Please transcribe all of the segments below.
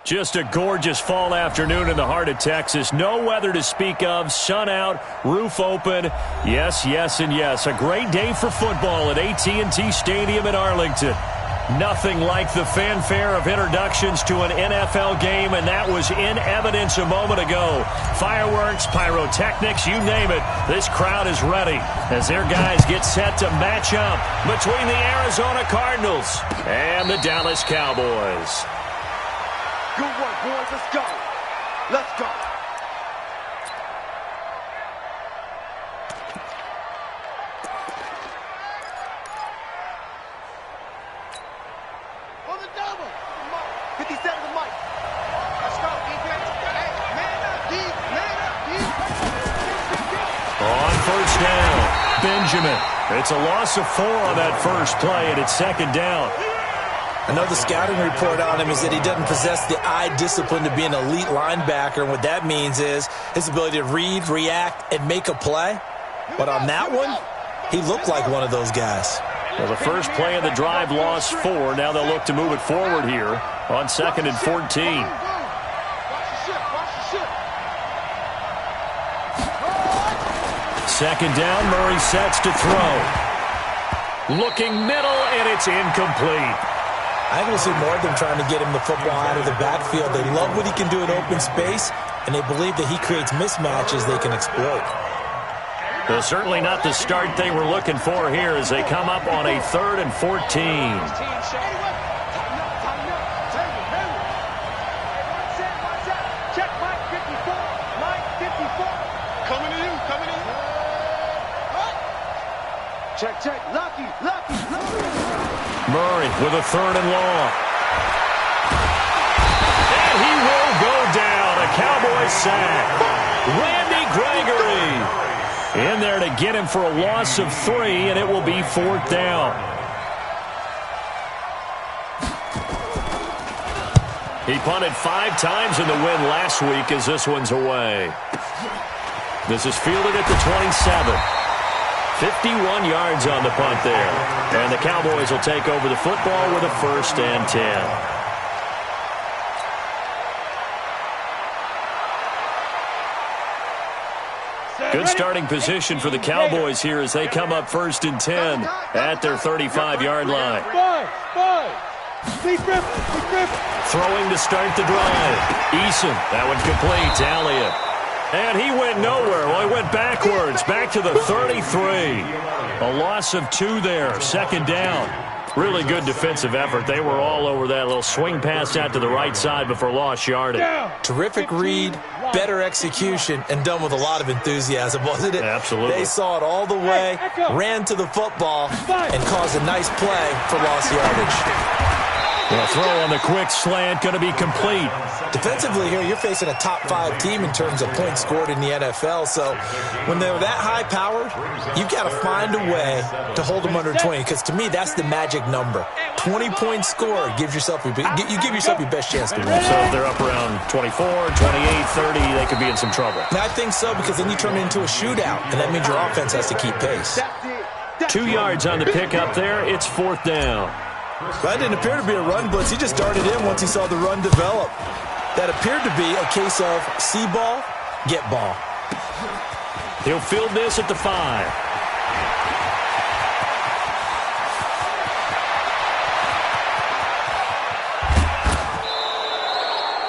Just a gorgeous fall afternoon in the heart of Texas. No weather to speak of. Sun out, roof open. Yes, yes, and yes. A great day for football at AT&T Stadium in Arlington. Nothing like the fanfare of introductions to an NFL game, and that was in evidence a moment ago. Fireworks, pyrotechnics, you name it. This crowd is ready as their guys get set to match up between the Arizona Cardinals and the Dallas Cowboys. Good work, boys. Let's go. Let's go. On the double. 57 to Mike. Let's go, defense. Hey, man up, deep. Man up, deep. On first down, Benjamin. It's a loss of 4 on that first play, and it's second down. I know the scouting report on him is that he doesn't possess the eye discipline to be an elite linebacker, and what that means is his ability to read, react, and make a play. But on that one, he looked like one of those guys. Well, the first play of the drive lost 4. Now they'll look to move it forward here on 2nd and 14. Second down, Murray sets to throw. Looking middle, and it's incomplete. I think we'll see more of them trying to get him the football out of the backfield. They love what he can do in open space, and they believe that he creates mismatches they can exploit. Well, certainly not the start they were looking for here as they come up on a 3rd and 14. Check Mike 54. Mike 54. Coming to you. Coming to you. Check, check. Lucky. Murray with a 3rd and long. And he will go down. A Cowboy sack. Randy Gregory in there to get him for a loss of 3, and it will be 4th down. He punted 5 times in the win last week as this one's away. This is fielded at the 27. 51 yards on the punt there. And the Cowboys will take over the football with a 1st and 10. Good starting position for the Cowboys here as they come up 1st and 10 at their 35-yard line. Throwing to start the drive. Eason, that one complete to Elliott. And he went nowhere. Well, he went backwards, back to the 33. A loss of 2 there, 2nd down. Really good defensive effort. They were all over that little swing pass out to the right side before lost yardage. Terrific read, better execution, and done with a lot of enthusiasm, wasn't it? Absolutely. They saw it all the way, ran to the football, and caused a nice play for lost yardage. The throw on the quick slant going to be complete. Defensively here, you're facing a top-5 team in terms of points scored in the NFL. So when they're that high-powered, you've got to find a way to hold them under 20. Because to me, that's the magic number. 20-point score gives yourself you give yourself your best chance to win. So if they're up around 24, 28, 30, they could be in some trouble. And I think so, because then you turn it into a shootout, and that means your offense has to keep pace. 2 yards on the pickup there. It's 4th down. That didn't appear to be a run blitz. He just darted in once he saw the run develop. That appeared to be a case of see ball, get ball. He'll field this at the 5.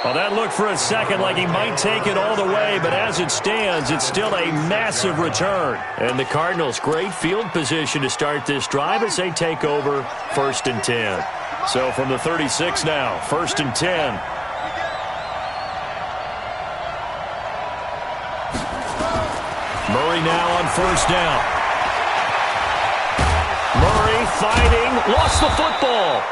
Well, that looked for a second like he might take it all the way, but as it stands, it's still a massive return. And the Cardinals, great field position to start this drive as they take over 1st and 10. So from the 36 now, 1st and 10. Murray now on 1st down. Murray fighting, lost the football.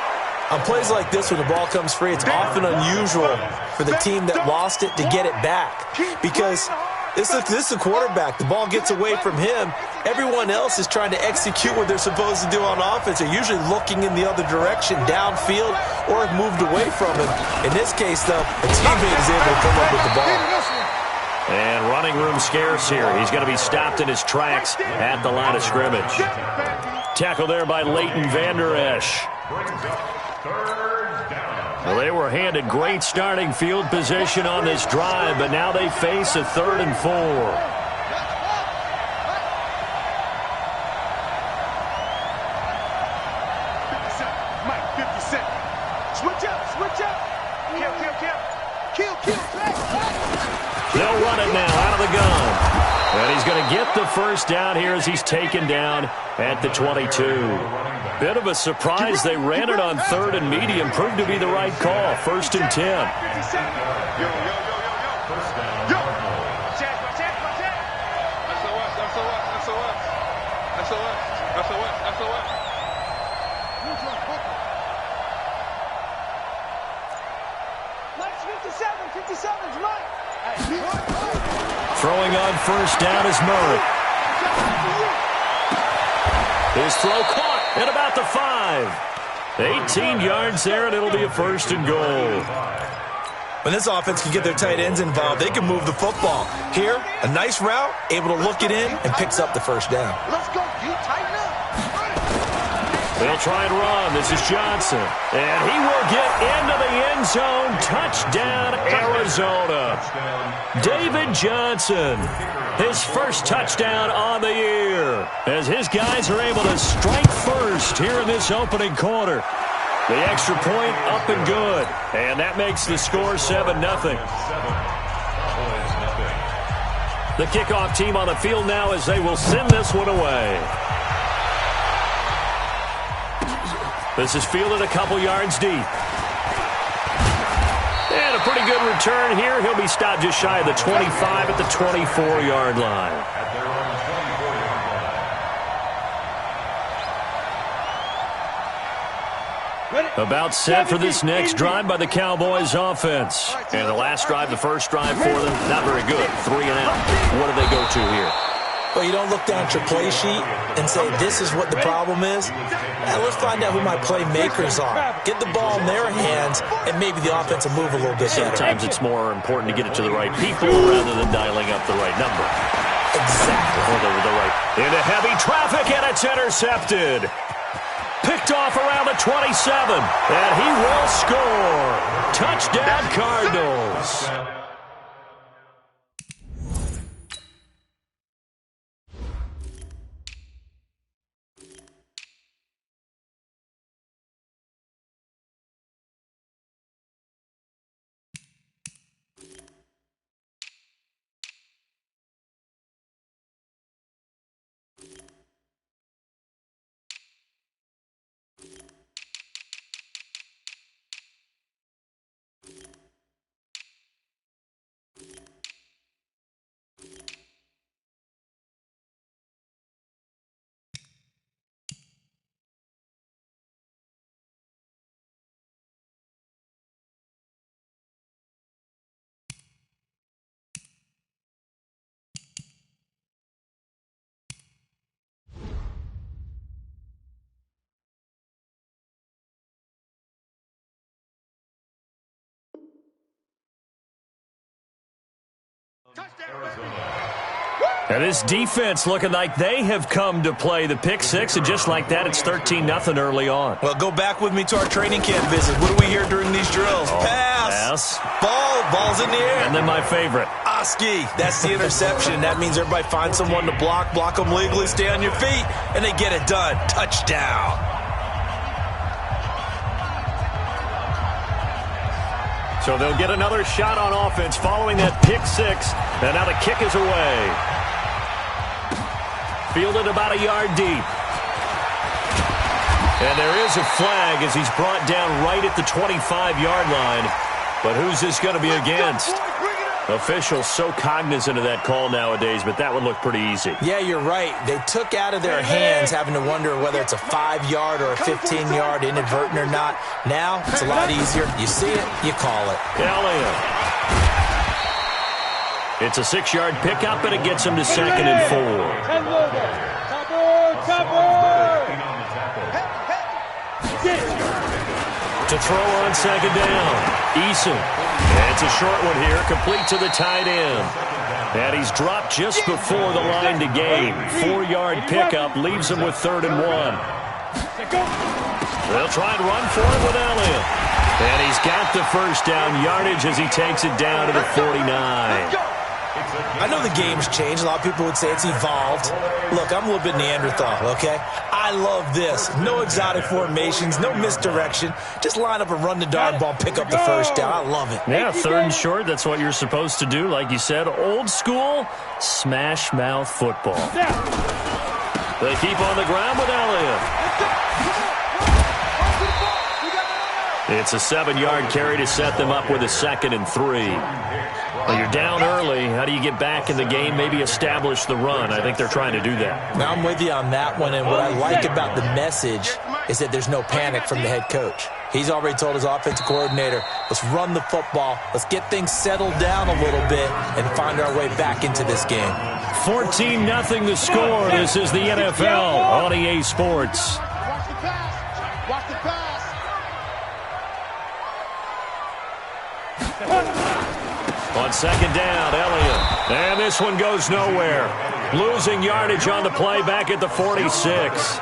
On plays like this, when the ball comes free, it's often unusual for the team that lost it to get it back. Because this is the quarterback. The ball gets away from him. Everyone else is trying to execute what they're supposed to do on offense. They're usually looking in the other direction, downfield, or have moved away from him. In this case, though, a teammate is able to come up with the ball. And running room scarce here. He's going to be stopped in his tracks at the line of scrimmage. Tackle there by Leighton Vander Esch. Well, they were handed great starting field position on this drive, but now they face a 3rd and 4. They'll run it now out of the gun. And he's going to get the first down here as he's taken down at the 22. Bit of a surprise. They ran it on 3rd and medium. Proved to be the right call. 1st and 10. Throwing on 1st down is Murray. His throw caught at about the 5. 18 yards there, and it'll be a 1st and goal. When this offense can get their tight ends involved, they can move the football. Here, a nice route, able to look it in, and picks up the 1st down. Let's go, you tighten up. They'll try and run. This is Johnson. And he will get into the end zone. Touchdown, Arizona. David Johnson, his first touchdown on the year, as his guys are able to strike first here in this opening quarter. The extra point up and good. And that makes the score 7-0. The kickoff team on the field now as they will send this one away. This is fielded a couple yards deep. And a pretty good return here. He'll be stopped just shy of the 25 at the 24-yard line. About set for this next drive by the Cowboys offense. And the last drive, the first drive for them, not very good. 3 and out. What do they go to here? Well, you don't look down at your play sheet and say, this is what the problem is. Now, let's find out who my playmakers are. Get the ball in their hands, and maybe the offense will move a little bit better. Sometimes it's more important to get it to the right people rather than dialing up the right number. Exactly. Or the right. Into heavy traffic, and it's intercepted. Picked off around the 27, and he will score. Touchdown, Cardinals. And this defense looking like they have come to play. The pick six, and just like that, it's 13-0 early on. Well, go back with me to our training camp visit. What do we hear during these drills? Pass. Ball's in the air. And then my favorite. Oski. That's the interception. That means everybody finds someone to block them legally, stay on your feet, and they get it done. Touchdown. So they'll get another shot on offense following that pick six. And now the kick is away. Fielded about a yard deep. And there is a flag as he's brought down right at the 25-yard line. But who's this going to be against? Officials so cognizant of that call nowadays, but that would look pretty easy. Yeah, you're right. They took out of their hands having to wonder whether it's a 5-yard or a 15-yard, inadvertent or not. Now, it's a lot easier. You see it, you call it. Elliott. It's a 6-yard pickup, and it gets him to 2nd and 4. To throw on 2nd down. Eason. And it's a short one here, complete to the tight end. And he's dropped just before the line to gain. 4-yard pickup leaves him with 3rd and 1. They'll try and run for it with Elliott. And he's He's got the first down yardage as he takes it down to the 49. I know the game's changed. A lot of people would say it's evolved. Look, I'm a little bit Neanderthal, okay? I love this. No exotic formations, no misdirection. Just line up and run the darn ball, pick up the first down. I love it. Yeah, third and short, that's what you're supposed to do. Like you said, old school, smash mouth football. They keep on the ground with Elliott. It's a 7-yard carry to set them up with a 2nd and 3. Well, you're down early. How do you get back in the game, maybe establish the run? I think they're trying to do that. Now, I'm with you on that one, and what I like about the message is that there's no panic from the head coach. He's already told his offensive coordinator, let's run the football, let's get things settled down a little bit, and find our way back into this game. 14-0 the score. This is the NFL on EA Sports. Watch the pass. Watch the pass. On 2nd down, Elliott. And this one goes nowhere. Losing yardage on the play back at the 46.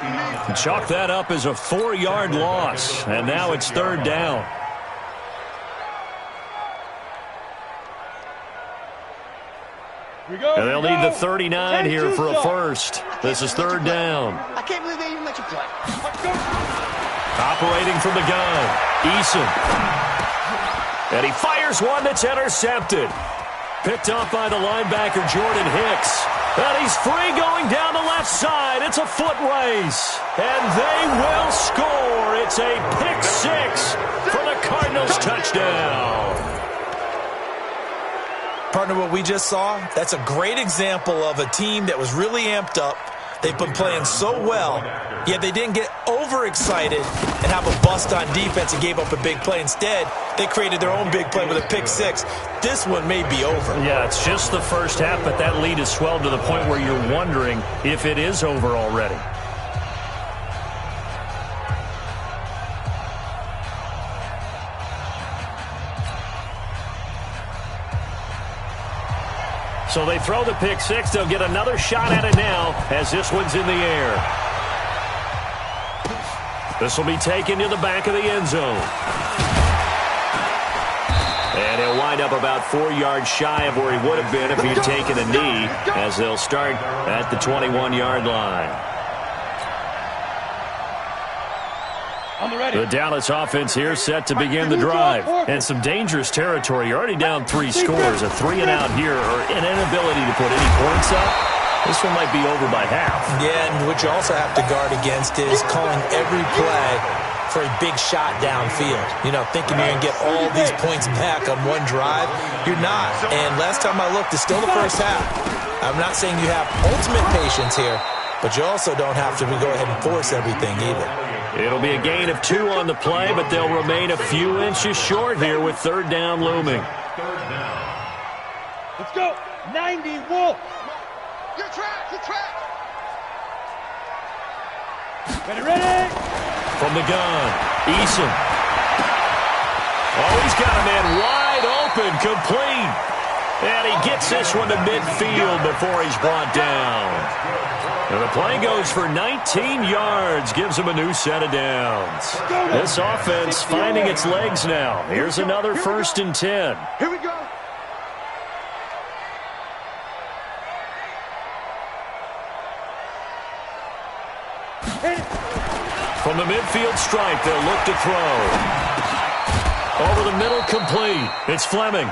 Chalk that up as a 4-yard loss. And now it's 3rd down. And they'll need the 39 here for a first. This is 3rd down. I can't believe they even let you play. Operating from the gun, Eason. And he fires one that's intercepted. Picked off by the linebacker, Jordan Hicks. And he's free going down the left side. It's a foot race. And they will score. It's a pick 6 for the Cardinals touchdown. Partner, what we just saw, that's a great example of a team that was really amped up. They've been playing so well, yet they didn't get overexcited and have a bust on defense and gave up a big play. Instead, they created their own big play with a pick 6. This one may be over. Yeah, it's just the first half, but that lead has swelled to the point where you're wondering if it is over already. So they throw the pick 6. They'll get another shot at it now as this one's in the air. This will be taken to the back of the end zone. And he'll wind up about 4 yards shy of where he would have been if he had taken a knee, as they'll start at the 21-yard line. The Dallas offense here set to begin the drive. And some dangerous territory. You're already down 3 scores. A 3-and-out here, or an inability to put any points up. This one might be over by half. Yeah, and what you also have to guard against is calling every play for a big shot downfield. You know, thinking you're going to get all these points back on one drive. You're not. And last time I looked, it's still the first half. I'm not saying you have ultimate patience here, but you also don't have to go ahead and force everything either. It'll be a gain of 2 on the play, but they'll remain a few inches short here with 3rd down looming. Let's go. 90 Wolf. Your track. Ready. From the gun, Eason. Oh, he's got a man wide open, complete. And he gets this one to midfield before he's brought down. And the play goes for 19 yards, gives him a new set of downs. This offense finding its legs now. Here's another 1st and 10. Here we go. From the midfield stripe, they'll look to throw. Over the middle, complete. It's Fleming.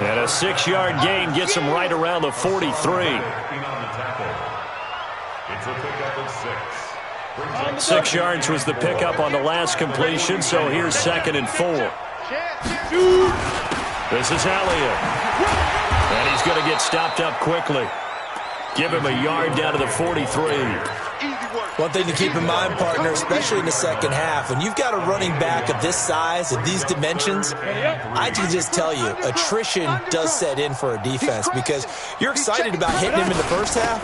And a 6-yard gain gets him right around the 43. 6 yards was the pickup on the last completion, so here's 2nd and 4. This is Elliott. And he's going to get stopped up quickly. Give him a yard down to the 43. One thing to keep in mind, partner, especially in the second half, when you've got a running back of this size, of these dimensions, I can just tell you, attrition does set in for a defense because you're excited about hitting him in the first half.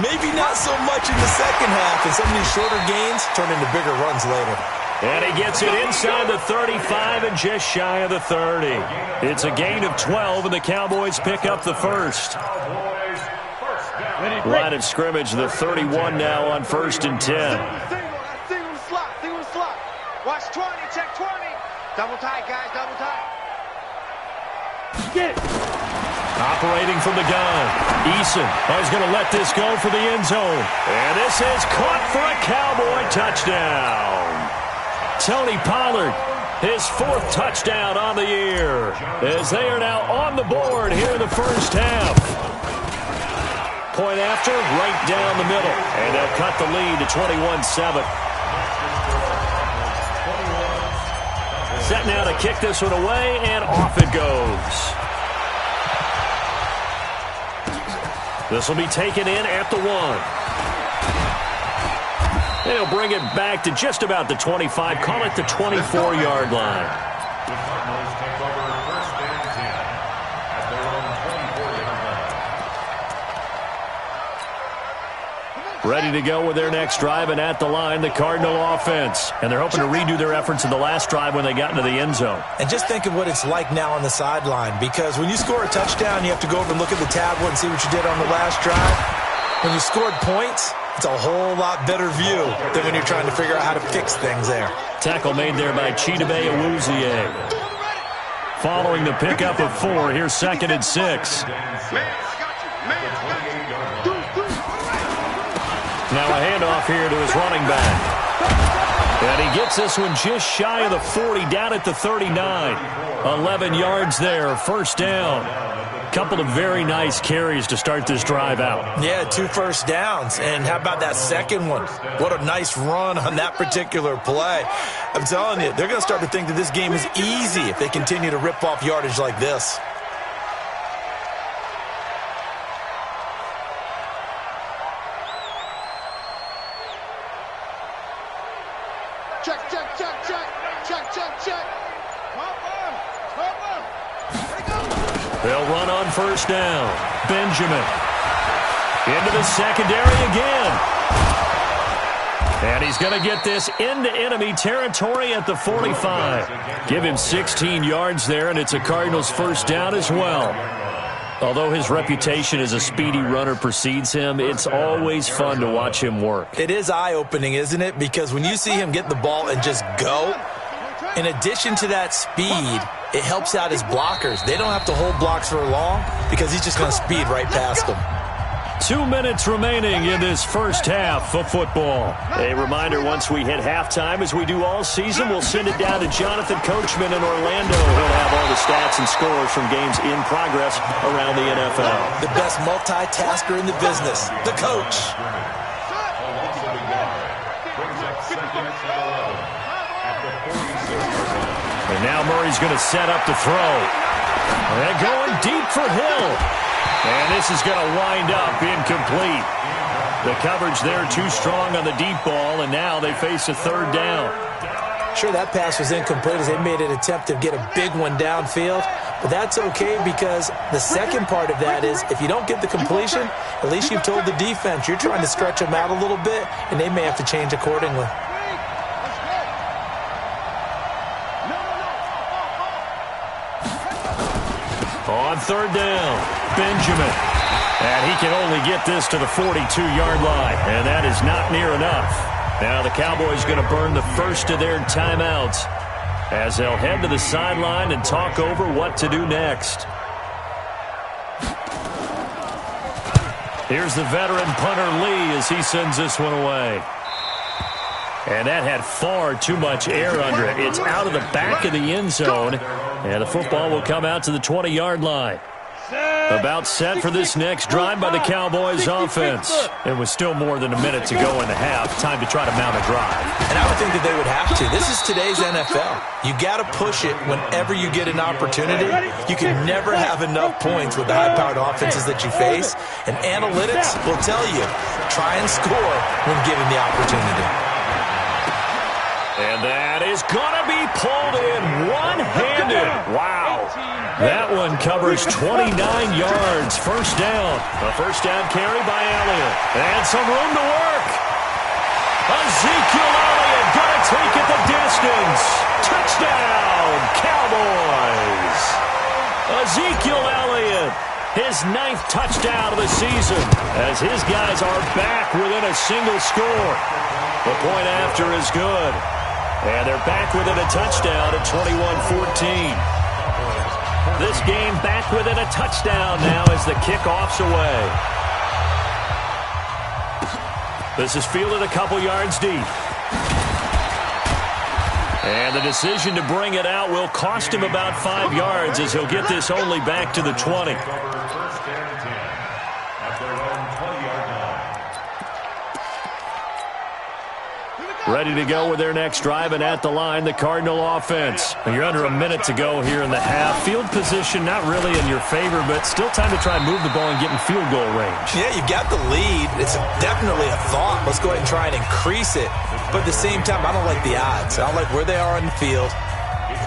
Maybe not so much in the second half, and some of these shorter gains turn into bigger runs later. And he gets it inside the 35 and just shy of the 30. It's a gain of 12, and the Cowboys pick up the first. Line of scrimmage, the 31 now on 1st and 10. Single slot. Watch 20, check 20. Double tight, guys, double tight. Get it. Operating from the gun. Eason is going to let this go for the end zone. And this is caught for a Cowboy touchdown. Tony Pollard, his 4th touchdown on the year, as they are now on the board here in the first half. Point after, right down the middle. And they'll cut the lead to 21-7. Set now to kick this one away, and off it goes. This will be taken in at the 1. They'll bring it back to just about the 25, call it the 24-yard line. Ready to go with their next drive, and at the line, the Cardinal offense. And they're hoping to redo their efforts in the last drive when they got into the end zone. And just think of what it's like now on the sideline, because when you score a touchdown, you have to go over and look at the tablet and see what you did on the last drive. When you scored points, it's a whole lot better view than when you're trying to figure out how to fix things there. Tackle made there by Chidobe Awuzie. Following the pickup of 4, here's 2nd and 6. Now a handoff here to his running back. And he gets this one just shy of the 40, down at the 39. 11 yards there, first down. Couple of very nice carries to start this drive out. Yeah, 2 first downs. And how about that second one? What a nice run on that particular play. I'm telling you, they're going to start to think that this game is easy if they continue to rip off yardage like this. Check, check, check, check. Check, check, check. They'll run on first down. Benjamin into the secondary again. And he's going to get this into enemy territory at the 45. Give him 16 yards there, and it's a Cardinals first down as well. Although his reputation as a speedy runner precedes him, it's always fun to watch him work. It is eye-opening, isn't it? Because when you see him get the ball and just go, in addition to that speed, it helps out his blockers. They don't have to hold blocks for long because he's just going to speed right past them. 2 minutes remaining in this first half of football. A reminder, once we hit halftime, as we do all season, we'll send it down to Jonathan Coachman in Orlando. He'll have all the stats and scores from games in progress around the NFL. The best multitasker in the business, the coach. And now Murray's going to set up to throw. And going deep for Hill. And this is going to wind up incomplete. The coverage there too strong on the deep ball, and now they face a third down. Sure, that pass was incomplete as they made an attempt to get a big one downfield. But that's okay because the second part of that is if you don't get the completion, at least you've told the defense you're trying to stretch them out a little bit, and they may have to change accordingly. On third down, Benjamin. And he can only get this to the 42-yard line, and that is not near enough. Now the Cowboys going to burn the first of their timeouts as they'll head to the sideline and talk over what to do next. Here's the veteran punter Lee as he sends this one away. And that had far too much air under it. It's out of the back of the end zone, and the football will come out to the 20-yard line. About set for this next drive by the Cowboys offense. It was still more than a minute to go in the half. Time to try to mount a drive. And I would think that they would have to. This is today's NFL. You got to push it whenever you get an opportunity. You can never have enough points with the high-powered offenses that you face. And analytics will tell you, try and score when given the opportunity. And that is going to be pulled in one-handed. Wow. That one covers 29 yards. First down. A first down carry by Elliott. And some room to work. Ezekiel Elliott going to take it the distance. Touchdown, Cowboys. Ezekiel Elliott, his 9th touchdown of the season, as his guys are back within a single score. The point after is good. And they're back within a touchdown at 21-14. This game back within a touchdown now as the kickoff's away. This is fielded a couple yards deep. And the decision to bring it out will cost him about 5 yards as he'll get this only back to the 20. Ready to go with their next drive, and at the line, the Cardinal offense. You're under a minute to go here in the half. Field position not really in your favor, but still time to try and move the ball and get in field goal range. Yeah, you've got the lead. It's definitely a thought. Let's go ahead and try and increase it. But at the same time, I don't like the odds. I don't like where they are on the field.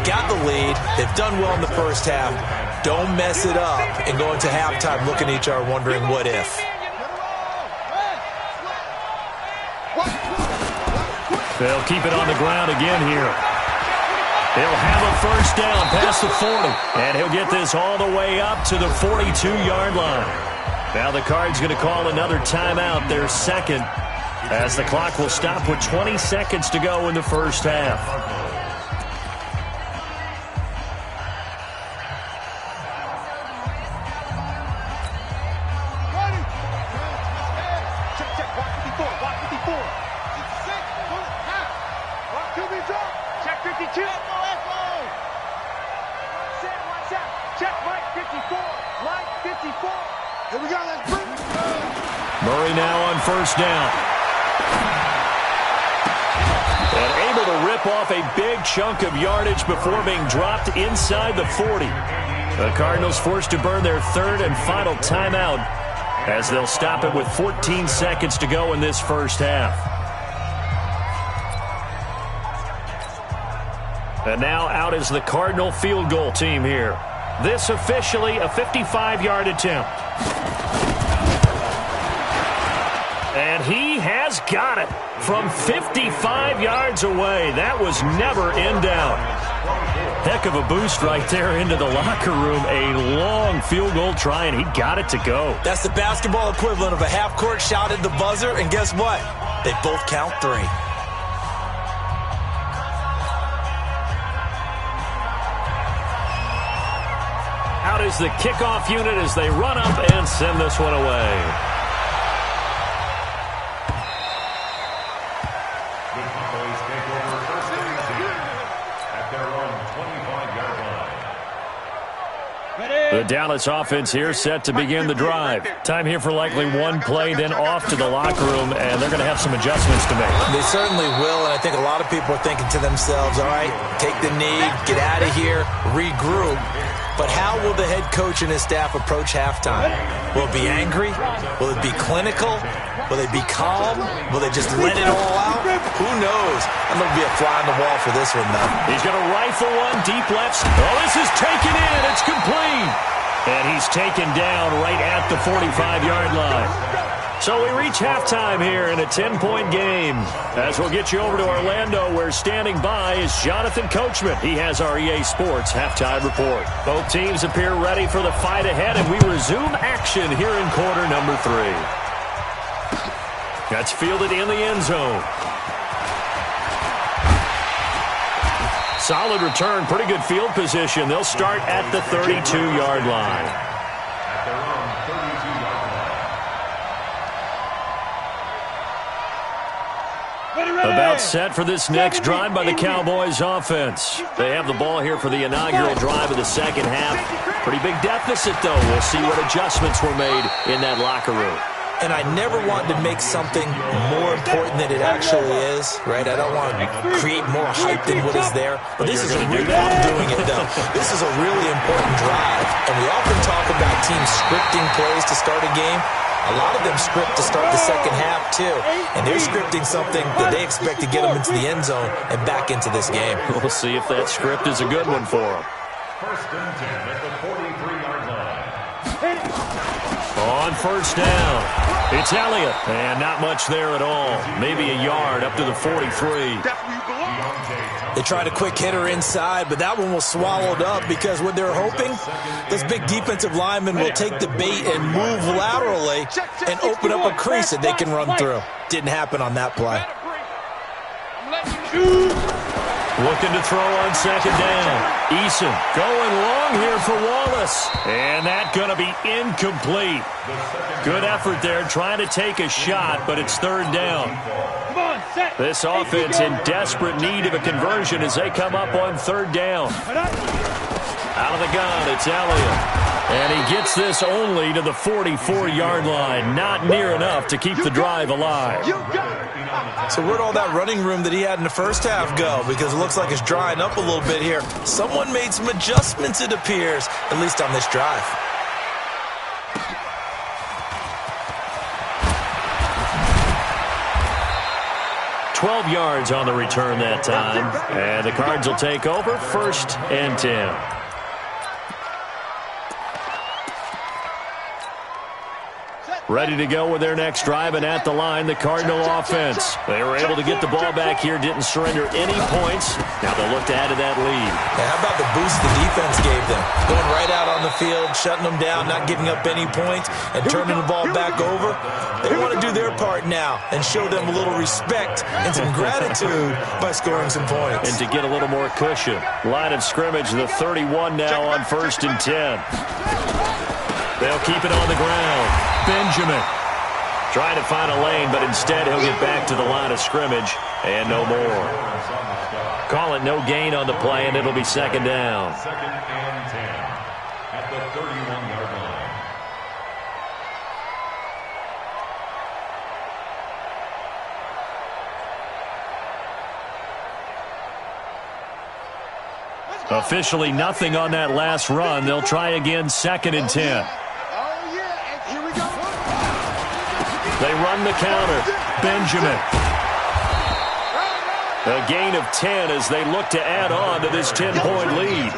Got the lead. They've done well in the first half. Don't mess it up and go into halftime looking at each other wondering what if. They'll keep it on the ground again here. He'll have a first down past the 40. And he'll get this all the way up to the 42-yard line. Now the Cards going to call another timeout, their second, as the clock will stop with 20 seconds to go in the first half. Murray now on first down. And able to rip off a big chunk of yardage before being dropped inside the 40. The Cardinals forced to burn their third and final timeout as they'll stop it with 14 seconds to go in this first half. And now out is the Cardinal field goal team here. This officially a 55-yard attempt. And he has got it from 55 yards away. That was never in doubt. Heck of a boost right there into the locker room. A long field goal try, and he got it to go. That's the basketball equivalent of a half-court shot at the buzzer, and guess what? They both count 3. Out is the kickoff unit as they run up and send this one away. The Dallas offense here set to begin the drive. Time here for likely one play, then off to the locker room, and they're going to have some adjustments to make. They certainly will, and I think a lot of people are thinking to themselves, all right, take the knee, get out of here, regroup. But how will the head coach and his staff approach halftime? Will it be angry? Will it be clinical? Will they be calm? Will they just let it all out? Who knows? I'm going to be a fly on the wall for this one, though. He's going to rifle one deep left. Oh, this is taken in. It's complete. And he's taken down right at the 45-yard line. So we reach halftime here in a 10-point game. As we'll get you over to Orlando, where standing by is Jonathan Coachman. He has our EA Sports halftime report. Both teams appear ready for the fight ahead, and we resume action here in quarter number 3. That's fielded in the end zone. Solid return, pretty good field position. They'll start at the 32-yard line. About set for this next drive by the Cowboys offense. They have the ball here for the inaugural drive of the second half. Pretty big deficit, though. We'll see what adjustments were made in that locker room. And I never want to make something more important than it actually is, right? I don't want to create more hype than what is there. But this is I'm doing it, though. This is a really important drive. And we often talk about teams scripting plays to start a game. A lot of them script to start the second half, too. And they're scripting something that they expect to get them into the end zone and back into this game. We'll see if that script is a good one for them. First and 10 at the 43-yard line. On first down, it's Elliott. And not much there at all. Maybe a yard up to the 43. They tried a quick hitter inside, but that one was swallowed up because what they're hoping, this big defensive lineman will take the bait and move laterally and open up a crease that they can run through. Didn't happen on that play. Looking to throw on second down. Eason going long here for Wallace. And that going to be incomplete. Good effort there trying to take a shot, but it's third down. This offense in desperate need of a conversion as they come up on third down. Out of the gun, it's Elliott. And he gets this only to the 44-yard line. Not near enough to keep the drive alive. So where'd all that running room that he had in the first half go? Because it looks like it's drying up a little bit here. Someone made some adjustments, it appears, at least on this drive. "12 yards on the return that time. And the Cards will take over 1st and 10. Ready to go with their next drive, and at the line, the Cardinal offense. They were able to get the ball back here, didn't surrender any points. Now they'll look to add to that lead. Yeah, how about the boost the defense gave them? Going right out on the field, shutting them down, not giving up any points, and turning the ball back over. They want to do their part now and show them a little respect and some gratitude by scoring some points. And to get a little more cushion. Line of scrimmage, the 31 now on 1st and 10. They'll keep it on the ground. Benjamin trying to find a lane, but instead he'll get back to the line of scrimmage and no more. Call it no gain on the play, and it'll be second down. 2nd and 10 at the 31-yard line. Officially nothing on that last run. They'll try again 2nd and 10. They run the counter. Benjamin. A gain of 10 as they look to add on to this 10-point lead.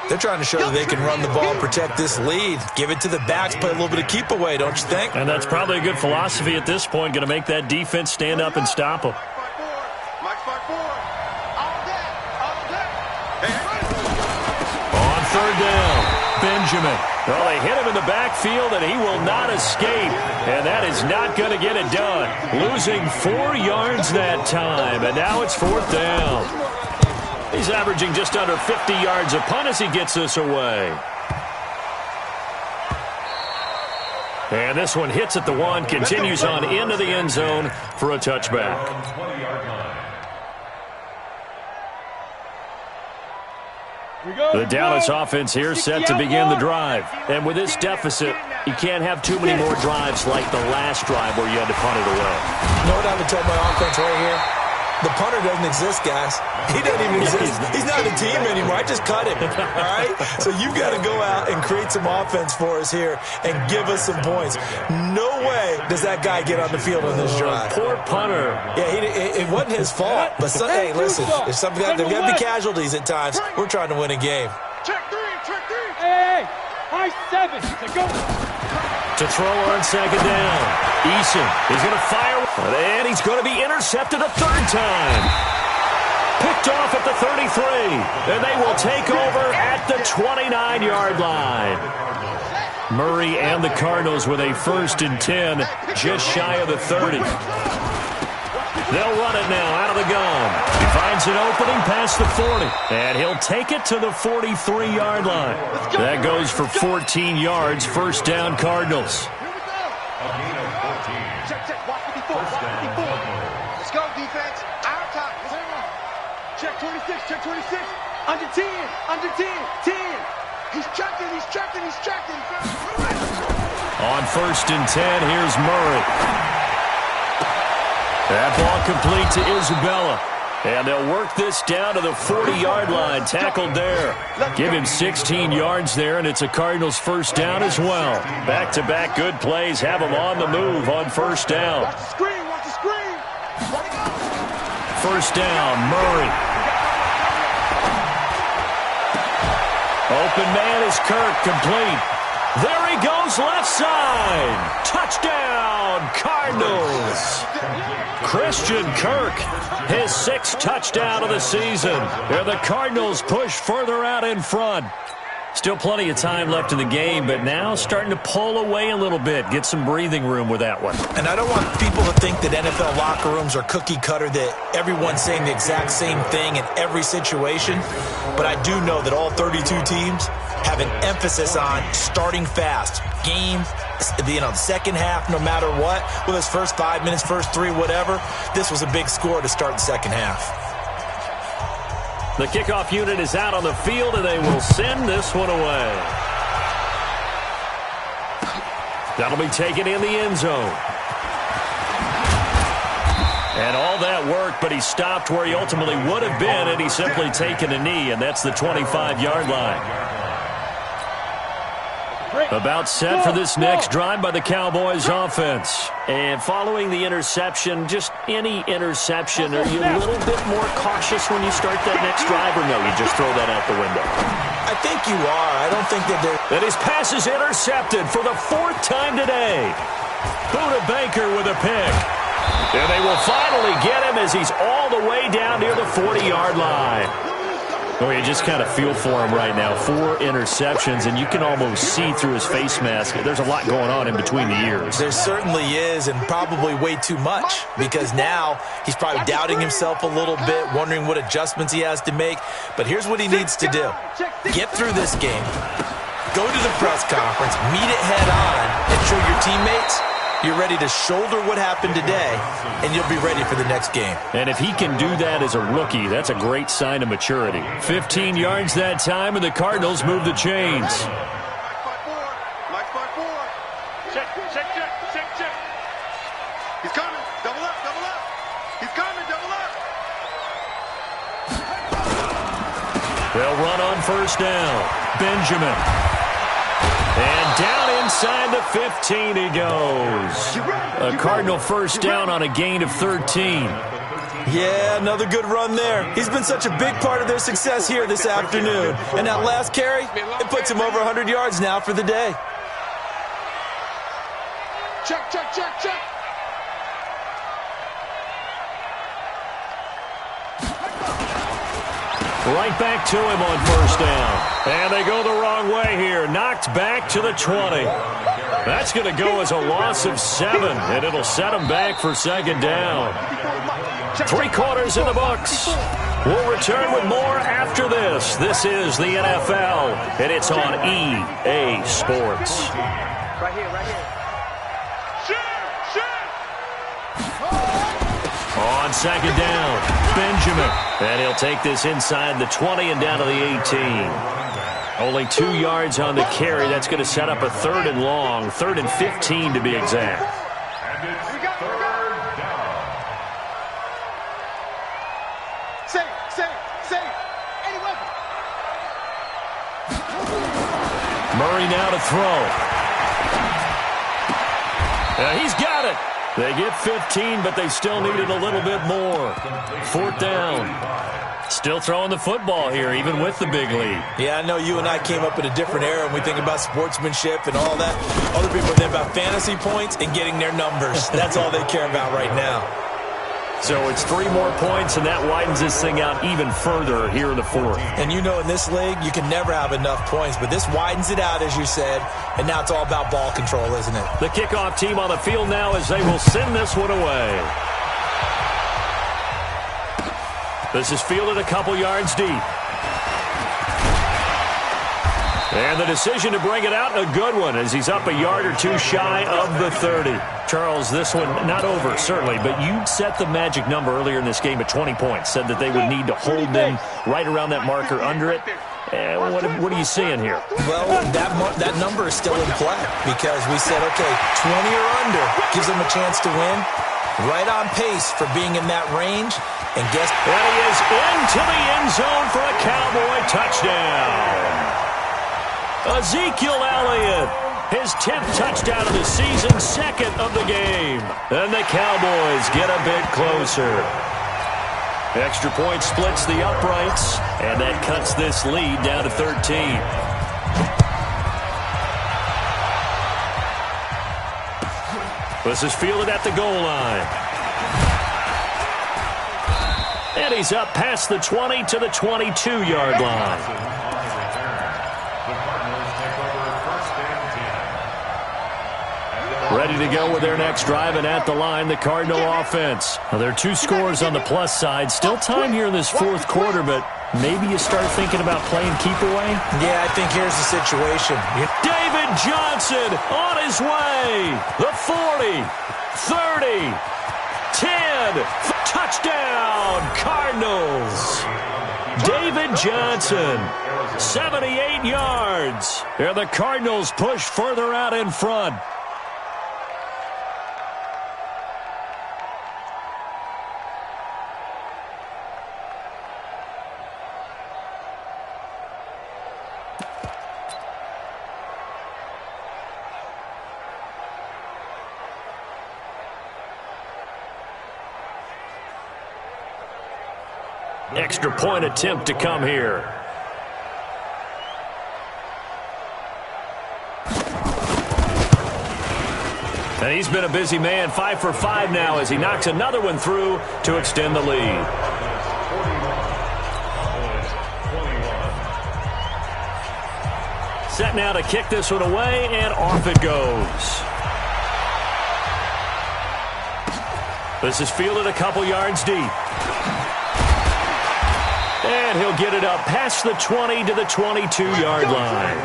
They're trying to show that they can run the ball, protect this lead. Give it to the backs, play a little bit of keep away, don't you think? And that's probably a good philosophy at this point. Going to make that defense stand up and stop them. On third down, Benjamin. Well, they hit him in the backfield, and he will not escape. And that is not going to get it done. Losing 4 yards that time, and now it's 4th down. He's averaging just under 50 yards a punt as he gets this away. And this one hits at the 1, continues on into the end zone for a touchback. 20-yard line. The Dallas offense here set to begin the drive. And with this deficit, you can't have too many more drives like the last drive where you had to punt it away. You know what I would tell my offense right here? The punter doesn't exist, guys. He doesn't even exist. He's not a team anymore. I just cut him, all right? So you've got to go out and create some offense for us here and give us some points. No way does that guy get on the field on this drive. Poor punter. Yeah, it wasn't his fault. But, hey, listen, if something there's got to be casualties at times. We're trying to win a game. Check three. Hey, high 7. Go. To throw on second down. Eason is going to fire, and he's going to be intercepted a third time. Picked off at the 33, and they will take over at the 29-yard line. Murray and the Cardinals with a 1st and 10, just shy of the 30. They'll run it now out of the gun. He finds an opening past the 40, and he'll take it to the 43-yard line. That goes for 14 yards, 1st down Cardinals. A gain of 14. Check. Watch 54. Let's go, defense. Our time. Check 26. Under 10. 10. He's checking. On 1st and 10, here's Murray. That ball complete to Isabella. And they'll work this down to the 40-yard line. Tackled there. Give him 16 yards there, and it's a Cardinals 1st down as well. Back-to-back good plays have them on the move on 1st down. Watch the screen. 1st down, Murray. Open man is Kirk, complete. There he goes, left side. Touchdown, Cardinals. Christian Kirk, his 6th touchdown of the season. And the Cardinals push further out in front. Still plenty of time left in the game, but now starting to pull away a little bit. Get some breathing room with that one. And I don't want people to think that NFL locker rooms are cookie cutter, that everyone's saying the exact same thing in every situation. But I do know that all 32 teams have an emphasis on starting fast. Game, second half, no matter what. Whether it's first 5 minutes, first 3, whatever. This was a big score to start the second half. The kickoff unit is out on the field, and they will send this one away. That'll be taken in the end zone. And all that worked, but he stopped where he ultimately would have been, and he's simply taken a knee, and that's the 25-yard line. About set for this next drive by the Cowboys offense. And following the interception, just any interception, are you a little bit more cautious when you start that next drive, or no, you just throw that out the window? I think you are. I don't think that they're... And his pass is intercepted for the 4th time today. Buda Baker with a pick. And they will finally get him as he's all the way down near the 40-yard line. Oh, you just kind of feel for him right now. 4 interceptions, and you can almost see through his face mask. There's a lot going on in between the ears. There certainly is, and probably way too much, because now he's probably doubting himself a little bit, wondering what adjustments he has to make. But here's what he needs to do. Get through this game, go to the press conference, meet it head on, and show your teammates you're ready to shoulder what happened today, and you'll be ready for the next game. And if he can do that as a rookie, that's a great sign of maturity. 15 yards that time, and the Cardinals move the chains. Check. He's coming. Double up. He's coming. Double up. They'll run on first down. Benjamin. And down inside the 15 he goes. A Cardinal first down on a gain of 13. Yeah, another good run there. He's been such a big part of their success here this afternoon. And that last carry, it puts him over 100 yards now for the day. Check. Right back to him on first down. And they go the wrong way here. Knocked back to the 20. That's going to go as a loss of 7, and it'll set them back for second down. 3 quarters in the books. We'll return with more after this. This is the NFL, and it's on EA Sports. Right here. On second down, Benjamin. And he'll take this inside the 20 and down to the 18. Only 2 yards on the carry. That's going to set up a 3rd and long, 3rd and 15 to be exact. And it's 3rd down. Say. Any weapon. Murray now to throw. He's got it. They get 15, but they still needed a little bit more. 4th down. Still throwing the football here, even with the big lead. Yeah, I know you and I came up in a different era when we think about sportsmanship and all that. Other people think about fantasy points and getting their numbers. That's all they care about right now. So it's 3 more points, and that widens this thing out even further here in the 4th. And you know in this league, you can never have enough points, but this widens it out, as you said, and now it's all about ball control, isn't it? The kickoff team on the field now as they will send this one away. This is fielded a couple yards deep. And the decision to bring it out, a good one, as he's up a yard or 2 shy of the 30. Charles, this one not over, certainly, but you set the magic number earlier in this game at 20 points, said that they would need to hold them right around that marker under it. What are you seeing here? Well, that number is still in play because we said, okay, 20 or under gives them a chance to win. Right on pace for being in that range. And guess what? He is into the end zone for a Cowboy touchdown. Ezekiel Elliott, his 10th touchdown of the season, 2nd of the game. And the Cowboys get a bit closer. Extra point splits the uprights, and that cuts this lead down to 13. This is fielded at the goal line. And he's up past the 20 to the 22-yard line. ready to go with their next drive, and at the line, the Cardinal offense. Well, there are 2 scores on the plus side. Still time here in this fourth quarter, but maybe you start thinking about playing keep away? Yeah, I think here's the situation. David Johnson on his way. The 40, 30, 10, touchdown, Cardinals. David Johnson, 78 yards. And the Cardinals push further out in front. Extra point attempt to come here. And he's been a busy man, 5 for 5 now as he knocks another one through to extend the lead. Set now to kick this one away, and off it goes. This is fielded a couple yards deep. And he'll get it up past the 20 to the 22-yard line.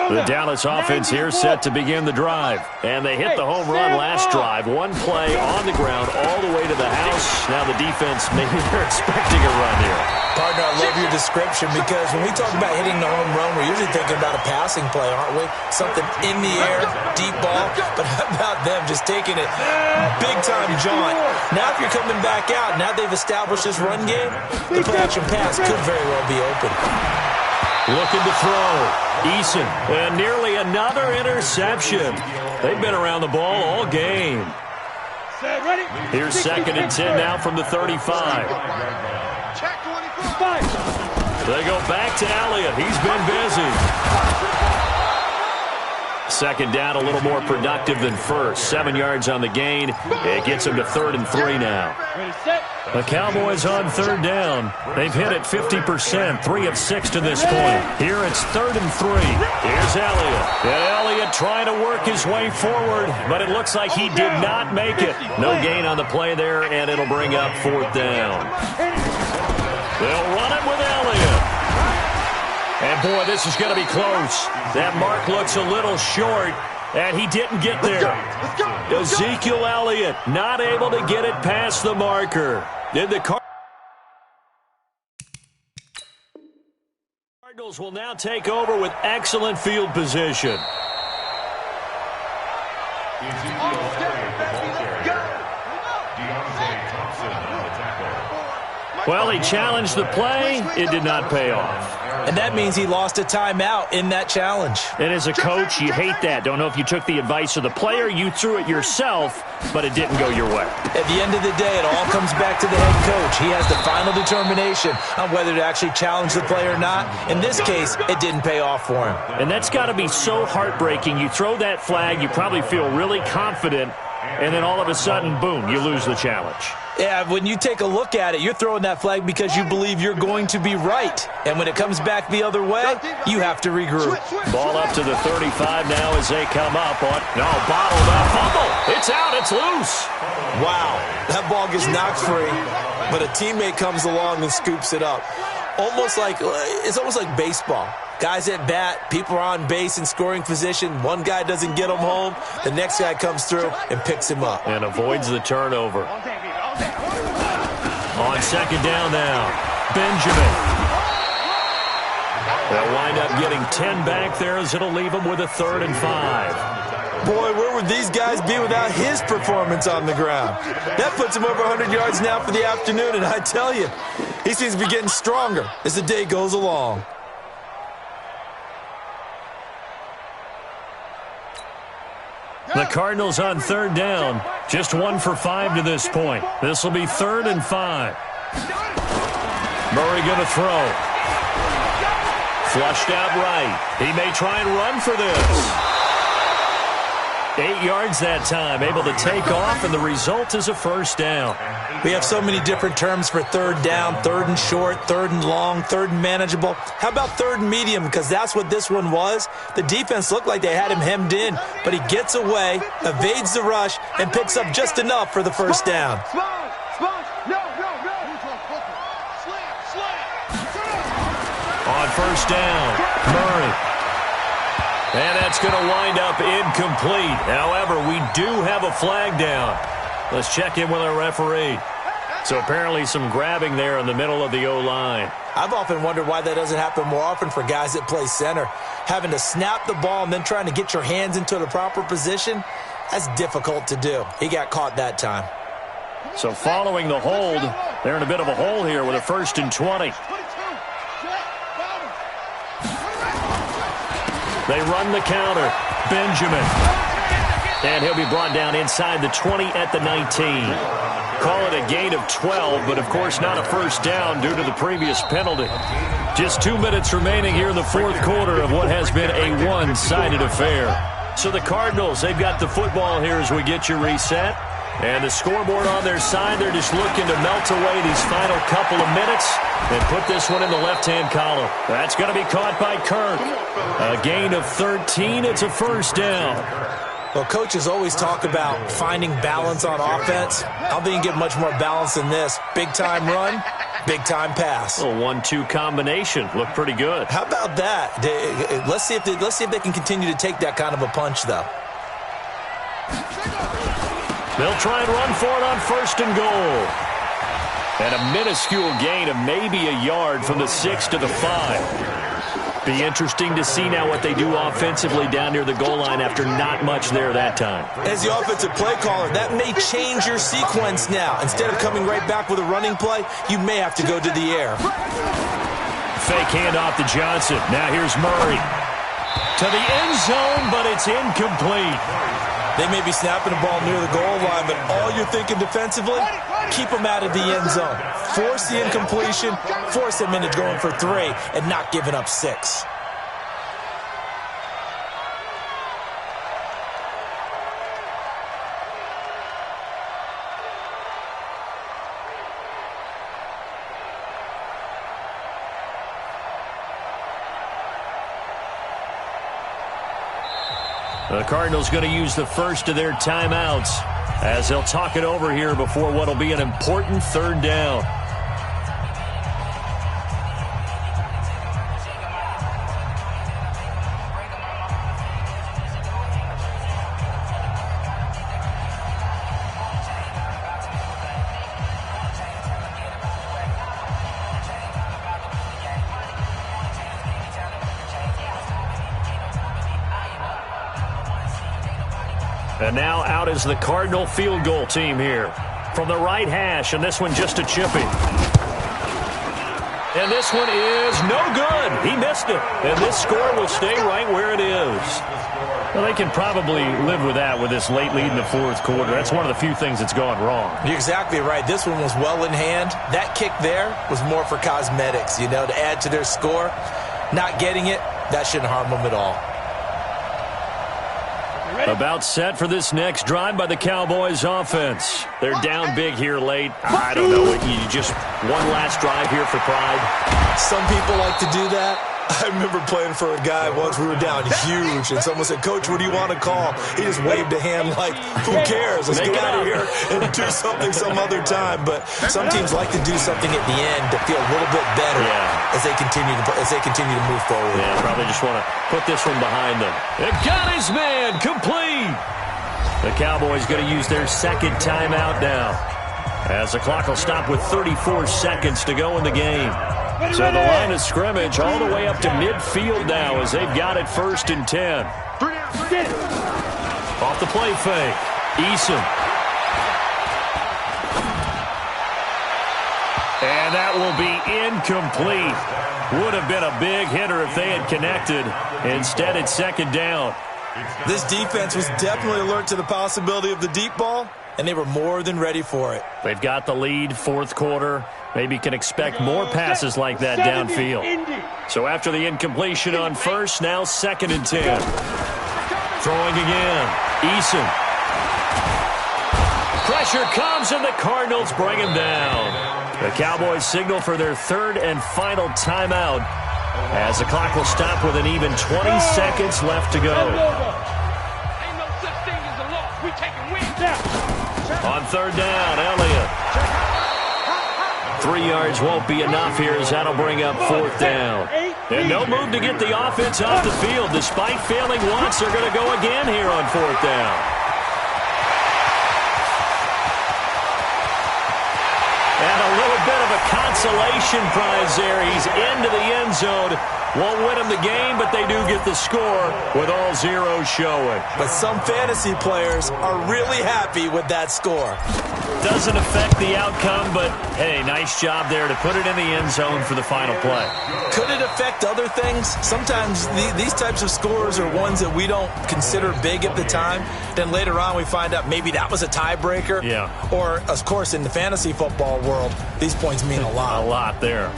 The Dallas offense here set to begin the drive. And they hit the home run last drive. One play on the ground all the way to the house. Now the defense, maybe they're expecting a run here. Partner, I love your description because when we talk about hitting the home run, we're usually thinking about a passing play, aren't we? Something in the air, deep ball. But how about them just taking it big-time jaunt? Now if you're coming back out, now they've established this run game, the play-action pass could very well be open. Looking to throw. Eason, and nearly another interception. They've been around the ball all game. Here's 2nd and 10 now from the 35. They go back to Elliott. He's been busy. 2nd down, a little more productive than first. 7 yards on the gain. It gets him to 3rd and 3 now. The Cowboys on 3rd down. They've hit it 50%, 3 of 6 to this point. Here it's 3rd and 3. Here's Elliott. And Elliott trying to work his way forward, but it looks like he did not make it. No gain on the play there, and it'll bring up 4th down. They'll run it with Elliott. And, boy, this is going to be close. That mark looks a little short, and he didn't get there. Ezekiel Elliott not able to get it past the marker. Did the Cardinals will now take over with excellent field position. Well, he challenged the play. It did not pay off. And that means he lost a timeout in that challenge. And as a coach, you hate that. Don't know if you took the advice of the player, you threw it yourself, but it didn't go your way. At the end of the day, it all comes back to the head coach. He has the final determination on whether to actually challenge the play or not. In this case, it didn't pay off for him. And that's got to be so heartbreaking. You throw that flag, you probably feel really confident, and then all of a sudden, boom, you lose the challenge. Yeah, when you take a look at it, you're throwing that flag because you believe you're going to be right. And when it comes back the other way, you have to regroup. Ball up to the 35 now as they come up on. No, bottled up. Fumble. It's out. It's loose. Wow. That ball gets knocked free, but a teammate comes along and scoops it up. It's almost like baseball. Guys at bat, people are on base in scoring position. One guy doesn't get him home. The next guy comes through and picks him up. And avoids the turnover. On 2nd down now, Benjamin. They'll wind up getting 10 back there as it'll leave them with a 3rd and 5. Boy, where would these guys be without his performance on the ground? That puts him over 100 yards now for the afternoon, and I tell you, he seems to be getting stronger as the day goes along. The Cardinals on 3rd down. Just 1 for 5 to this point. This will be 3rd and 5. Murray going to throw. Flushed out right. He may try and run for this. 8 yards that time, able to take off, and the result is a first down. We have so many different terms for third down, third and short, third and long, third and manageable. How about third and medium? Because that's what this one was. The defense looked like they had him hemmed in, but he gets away, evades the rush, and picks up just enough for the first down. On first down, Murray. And that's going to wind up incomplete. However, we do have a flag down. Let's check in with our referee. So apparently some grabbing there in the middle of the O-line. I've often wondered why that doesn't happen more often for guys that play center. Having to snap the ball and then trying to get your hands into the proper position, that's difficult to do. He got caught that time. So following the hold, they're in a bit of a hole here with a 1st and 20. They run the counter. Benjamin. And he'll be brought down inside the 20 at the 19. Call it a gain of 12, but of course not a first down due to the previous penalty. Just 2 minutes remaining here in the fourth quarter of what has been a one-sided affair. So the Cardinals, they've got the football here as we get you reset. And the scoreboard on their side, they're just looking to melt away these final couple of minutes and put this one in the left-hand column. That's going to be caught by Kirk. A gain of 13. It's a first down. Well, coaches always talk about finding balance on offense. I don't think you get much more balance than this. Big-time run, big-time pass. A 1-2 combination. Looked pretty good. How about that? Let's see if they can continue to take that kind of a punch, though. They'll try and run for it on 1st and goal. And a minuscule gain of maybe a yard from the 6 to the 5. Be interesting to see now what they do offensively down near the goal line after not much there that time. As the offensive play caller, that may change your sequence now. Instead of coming right back with a running play, you may have to go to the air. Fake handoff to Johnson. Now here's Murray. To the end zone, but it's incomplete. They may be snapping the ball near the goal line, but all you're thinking defensively, keep them out of the end zone. Force the incompletion, force them into going for 3, and not giving up 6. The Cardinals going to use the first of their timeouts as they'll talk it over here before what will be an important third down. And now out is the Cardinal field goal team here. From the right hash, and this one just a chippy. And this one is no good. He missed it. And this score will stay right where it is. Well, they can probably live with that with this late lead in the fourth quarter. That's one of the few things that's gone wrong. You're exactly right. This one was well in hand. That kick there was more for cosmetics, to add to their score. Not getting it, that shouldn't harm them at all. About set for this next drive by the Cowboys offense. They're down big here late. I don't know. You just one last drive here for pride. Some people like to do that. I remember playing for a guy once. We were down huge, and someone said, "Coach, what do you want to call?" He just waved a hand like, "Who cares? Let's get out of here and do something some other time." But some teams like to do something at the end to feel a little bit better as they continue to move forward. Yeah, probably just want to put this one behind them. It got his man complete. The Cowboys going to use their second timeout now, as the clock will stop with 34 seconds to go in the game. So the line of scrimmage all the way up to midfield now as they've got it 1st and 10. Off the play fake. Eason. And that will be incomplete. Would have been a big hitter if they had connected. Instead, it's 2nd down. This defense was definitely alert to the possibility of the deep ball, and they were more than ready for it. They've got the lead, fourth quarter. Maybe can expect more passes like that downfield. So after the incompletion on first, now 2nd and 10. Throwing again. Eason. Pressure comes, and the Cardinals bring him down. The Cowboys signal for their third and final timeout as the clock will stop with an even 20 seconds left to go. Ain't no such thing as a loss. We taking wins now. On third down, Elliott. 3 yards won't be enough here as that'll bring up fourth down. And no move to get the offense off the field. Despite failing once, they're going to go again here on fourth down. And a little bit of a consolation prize there. He's into the end zone. Won't win them the game, but they do get the score with all zeros showing. But some fantasy players are really happy with that score. Doesn't affect the outcome, but, hey, nice job there to put it in the end zone for the final play. Could it affect other things? Sometimes these types of scores are ones that we don't consider big at the time. Then later on we find out maybe that was a tiebreaker. Yeah. Or, of course, in the fantasy football world, these points mean a lot. A lot there.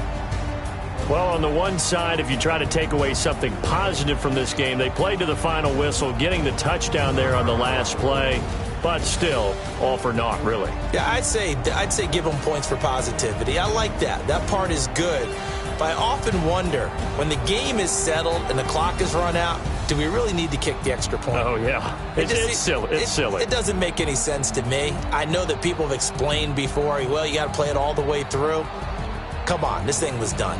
Well, on the one side, if you try to take away something positive from this game, they played to the final whistle, getting the touchdown there on the last play. But still, all for naught, really. Yeah, I'd say give them points for positivity. I like that. That part is good. But I often wonder, when the game is settled and the clock is run out, do we really need to kick the extra point? Oh, yeah. It's silly. It's silly. It doesn't make any sense to me. I know that people have explained before, well, you got to play it all the way through. Come on, this thing was done.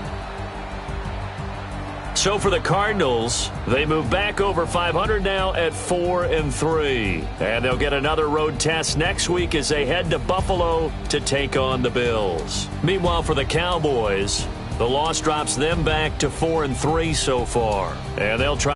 So for the Cardinals, they move back over 500 now at 4-3. And they'll get another road test next week as they head to Buffalo to take on the Bills. Meanwhile, for the Cowboys, the loss drops them back to 4-3 so far. And they'll try